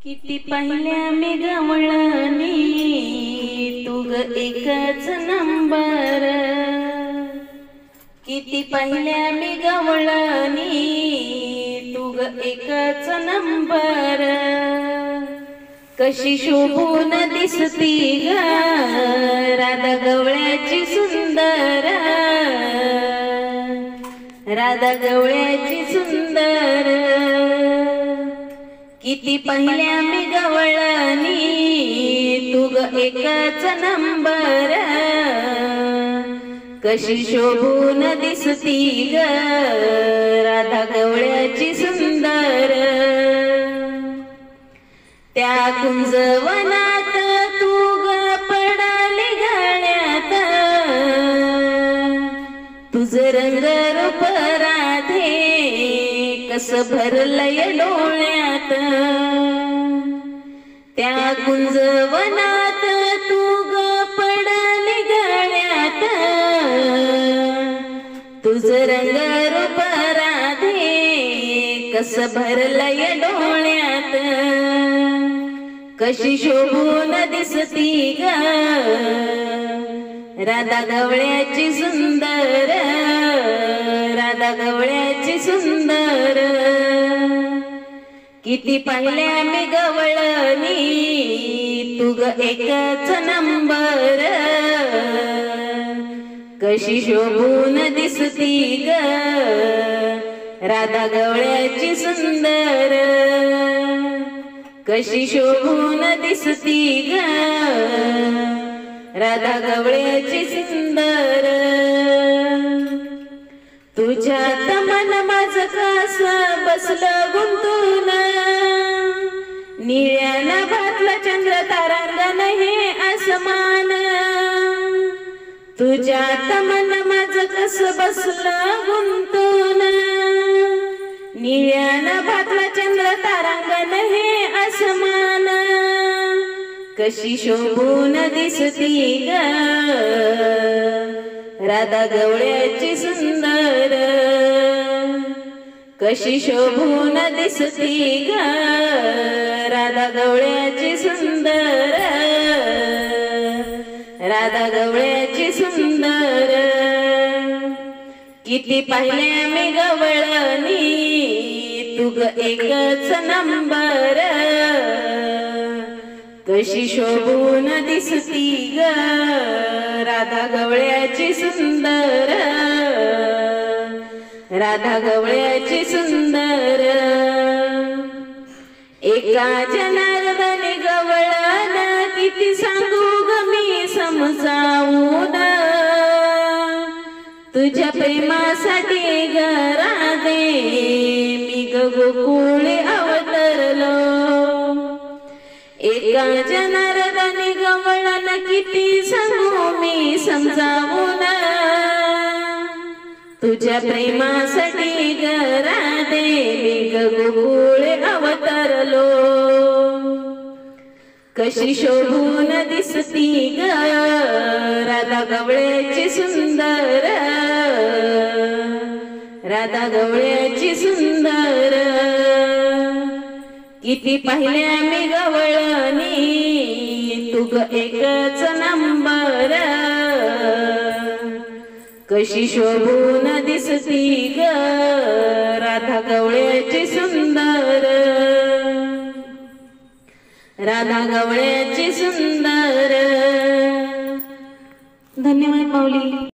किती पाहिल्या मी गवळणी तू ग एकच नंबर। किती पाहिल्या मी गवळणी तू ग एकच नंबर। कशी शोभून दिसती ग राधा गवळ्याची सुंदर। राधा गवळ्याची सुंदर। किती पाहिल्या मी गवळणी तू ग एकच नंबर। कशी शोभून दिसती ग राधा गवळ्याची सुंदर। त्या कुंजवनात तू ग पडाली गळ्यात, तुझ रंग रूप राधे कस भरलय डोळ्यात। त्या कुंजवनात तू ग पडाली गळ्यात, तुझ रंग रूप राधे कस भरलय डोळ्यात। कशी शोभून दिसती ग राधा गवळ्याची सुंदर। राधा गवळ्याची सुंदर। किती पाहिल्या मी गवळणी तू ग एकच नंबर। कशी शोभून दिसती ग राधा गवळ्याची सुंदर। कशी शोभून दिसती ग राधा गवळ्याची सुंदर। तुझ्यात मन माझं कसं बसलं गुंतून, निळ्या नभातला चंद्र तारांगण हे आसमान। तुझ्यात मन माझं कसं बसलं गुंतून, निळ्या नभातला चंद्र तारांगण हे आसमान। कशी शोभून दिसती ग राधा गवळ्याची सुंदर। कशी शोभून दिसती ग राधा गवळ्याची सुंदर। राधा गवळ्याची सुंदर। किती पाहिल्या मी गवळणी तू ग एकच नंबर। कशी शोभून दिसती ग राधा गवळ्याची सुंदर। राधा गवळ्याची सुंदर। एका जनार्दनी गवळण किती सांगू ग मी समजावून, तुझ्या प्रेमासाठी ग राधे मी ग गोकुळे अवतरलो। एका जनार्दनी गवळण किती सांगू मी समजावून, तुझ्या प्रेमासाठी ग राधे मी ग गोकुळे अवतरलो। कशी शोभून दिसती ग राधा गवळ्याची सुंदर। राधा गवळ्याची सुंदर। किती पाहिल्या मी गवळणी तू ग एकच नंबर। कशी शोभून दिसती ग राधा गवळ्याची सुंदर। राधा गवळ्याची सुंदर। धन्यवाद माऊली।